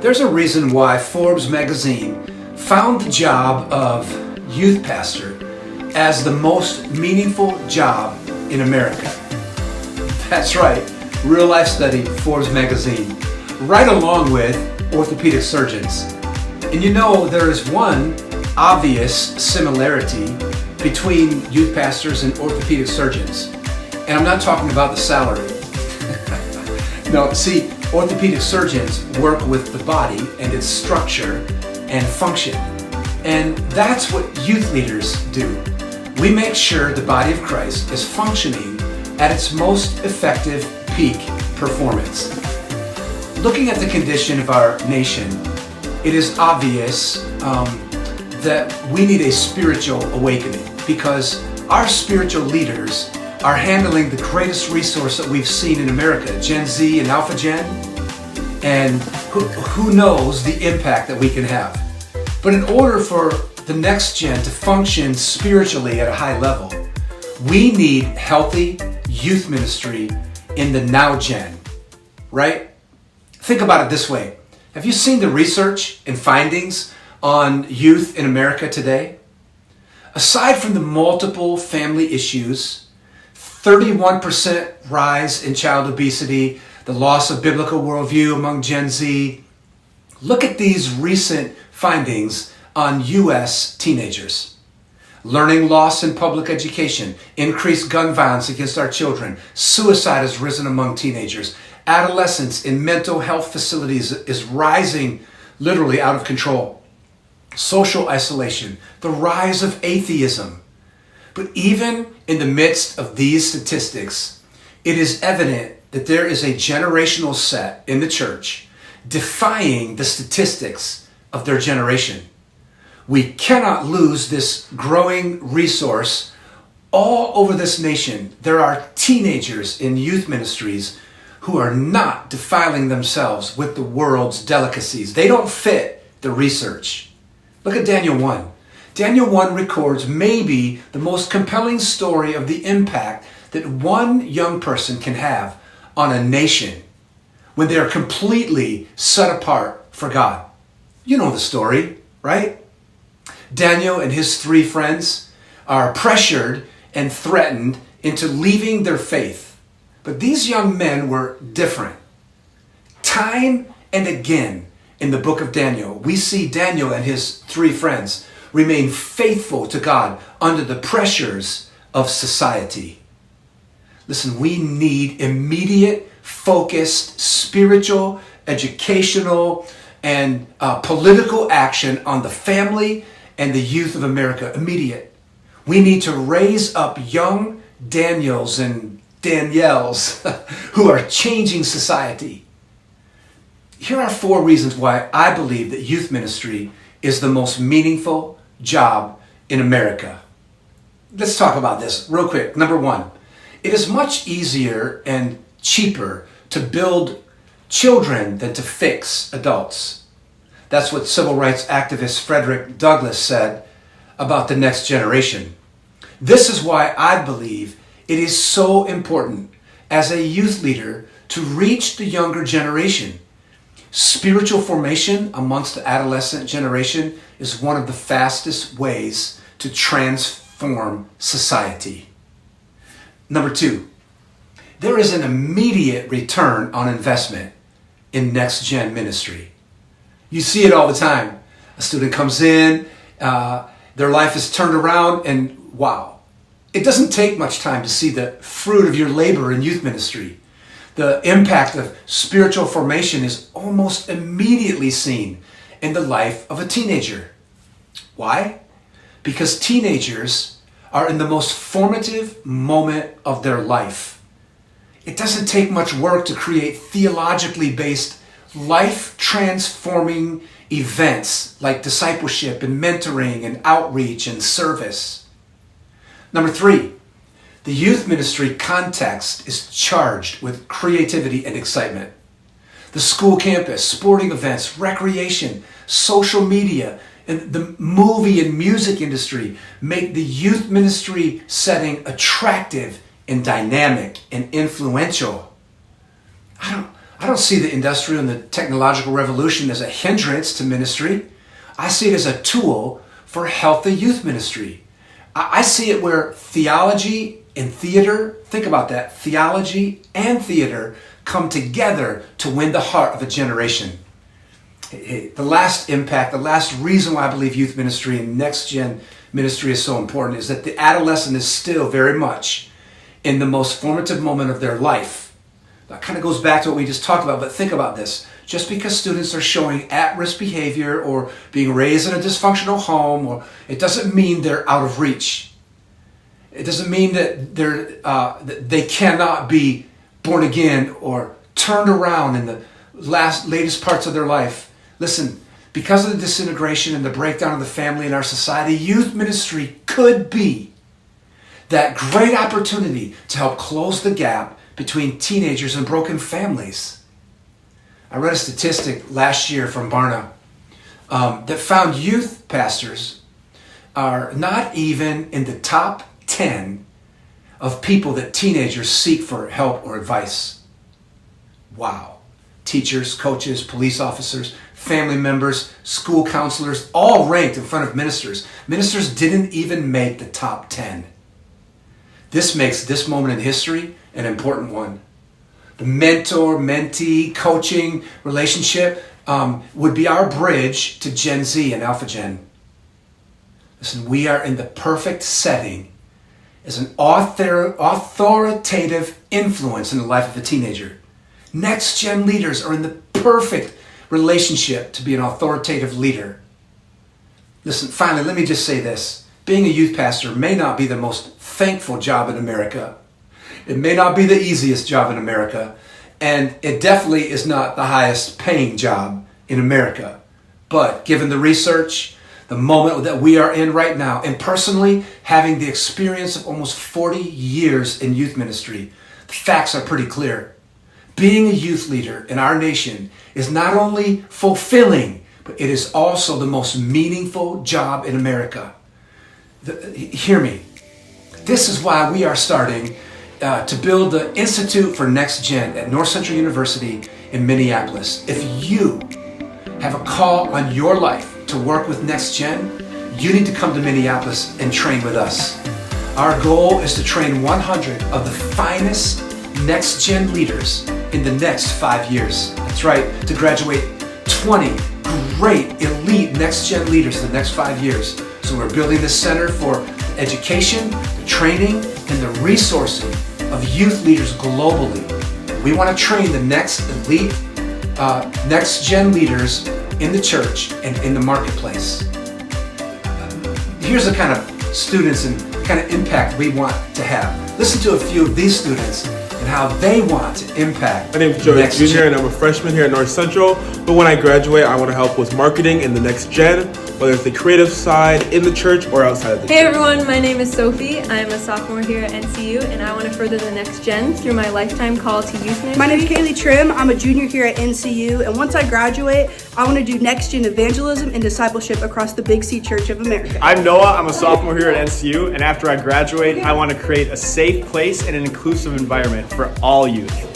There's a reason why Forbes Magazine found the job of youth pastor as the most meaningful job in America. That's right, real life study, Forbes Magazine, right along with Orthopedic Surgeons. And you know, there is one obvious similarity between youth pastors and orthopedic surgeons. And I'm not talking about the salary. No, see, orthopedic surgeons work with the body and its structure and function. And that's what youth leaders do. We make sure the body of Christ is functioning at its most effective peak performance. Looking at the condition of our nation, it is obvious that we need a spiritual awakening because our spiritual leaders are handling the greatest resource that we've seen in America, Gen Z and Alpha Gen, and who knows the impact that we can have. But in order for the next gen to function spiritually at a high level, we need healthy youth ministry in the now gen, right? Think about it this way. Have you seen the research and findings on youth in America today? Aside from the multiple family issues, 31% rise in child obesity, the loss of biblical worldview among Gen Z. Look at these recent findings on U.S. teenagers. Learning loss in public education, increased gun violence against our children, suicide has risen among teenagers, adolescence in mental health facilities is rising literally out of control. Social isolation, the rise of atheism. But even in the midst of these statistics, it is evident that there is a generational set in the church defying the statistics of their generation. We cannot lose this growing resource. All over this nation, there are teenagers in youth ministries who are not defiling themselves with the world's delicacies. They don't fit the research. Look at Daniel 1. Daniel 1 records maybe the most compelling story of the impact that one young person can have on a nation when they are completely set apart for God. You know the story, right? Daniel and his 3 friends are pressured and threatened into leaving their faith. But these young men were different. Time and again in the book of Daniel, we see Daniel and his 3 friends remain faithful to God under the pressures of society. Listen, we need immediate, focused, spiritual, educational, and political action on the family and the youth of America. Immediate. We need to raise up young Daniels and Danielles who are changing society. Here are 4 reasons why I believe that youth ministry is the most meaningful job in America. Let's talk about this real quick. Number 1, it is much easier and cheaper to build children than to fix adults. That's what civil rights activist Frederick Douglass said about the next generation. This is why I believe it is so important as a youth leader to reach the younger generation. Spiritual formation amongst the adolescent generation is one of the fastest ways to transform society. Number 2, there is an immediate return on investment in next gen ministry. You see it all the time. A student comes in, their life is turned around, and wow. It doesn't take much time to see the fruit of your labor in youth ministry. The impact of spiritual formation is almost immediately seen in the life of a teenager. Why? Because teenagers are in the most formative moment of their life. It doesn't take much work to create theologically based, life-transforming events like discipleship and mentoring and outreach and service. Number 3, the youth ministry context is charged with creativity and excitement. The school campus, sporting events, recreation, social media, and the movie and music industry make the youth ministry setting attractive and dynamic and influential. I I don't see the industrial and the technological revolution as a hindrance to ministry. I see it as a tool for healthy youth ministry. I see it where theology and theater, think about that, theology and theater come together to win the heart of a generation. The last impact, the last reason why I believe youth ministry and next gen ministry is so important is that the adolescent is still very much in the most formative moment of their life. That kind of goes back to what we just talked about, but think about this. Just because students are showing at-risk behavior or being raised in a dysfunctional home, or it doesn't mean they're out of reach. It doesn't mean that that they cannot be born again or turned around in the latest parts of their life. Listen, because of the disintegration and the breakdown of the family in our society, youth ministry could be that great opportunity to help close the gap between teenagers and broken families. I read a statistic last year from Barna that found youth pastors are not even in the top 10 of people that teenagers seek for help or advice. Wow. Teachers, coaches, police officers, family members, school counselors, all ranked in front of ministers. Ministers didn't even make the top 10. This makes this moment in history an important one. The mentor-mentee coaching relationship would be our bridge to Gen Z and Alpha Gen. Listen, we are in the perfect setting as an authoritative influence in the life of a teenager. Next gen leaders are in the perfect relationship to be an authoritative leader. Listen, finally, let me just say this. Being a youth pastor may not be the most thankful job in America. It may not be the easiest job in America, and it definitely is not the highest paying job in America. But given the research, the moment that we are in right now, and personally having the experience of almost 40 years in youth ministry, the facts are pretty clear. Being a youth leader in our nation is not only fulfilling, but it is also the most meaningful job in America. Hear me. This is why we are starting to build the Institute for Next Gen at North Central University in Minneapolis. If you have a call on your life to work with Next Gen, you need to come to Minneapolis and train with us. Our goal is to train 100 of the finest Next Gen leaders in the next 5 years. That's right, to graduate 20 great elite Next Gen leaders in the next 5 years. So we're building this center for education, the training, and the resourcing of youth leaders globally. We want to train the next elite Next Gen leaders in the church and in the marketplace. Here's the kind of students and kind of impact we want to have. Listen to a few of these students and how they want to impact. My name is Joey Jr. and I'm a freshman here at North Central. But when I graduate, I want to help with marketing in the next gen, whether it's the creative side, in the church, or outside of the church. Hey everyone, my name is Sophie. I'm a sophomore here at NCU, and I want to further the next gen through my lifetime call to youth ministry. My name is Kaylee Trim. I'm a junior here at NCU, and once I graduate, I want to do next gen evangelism and discipleship across the Big C Church of America. I'm Noah. I'm a sophomore here at NCU, and after I graduate, I want to create a safe place and an inclusive environment for all youth.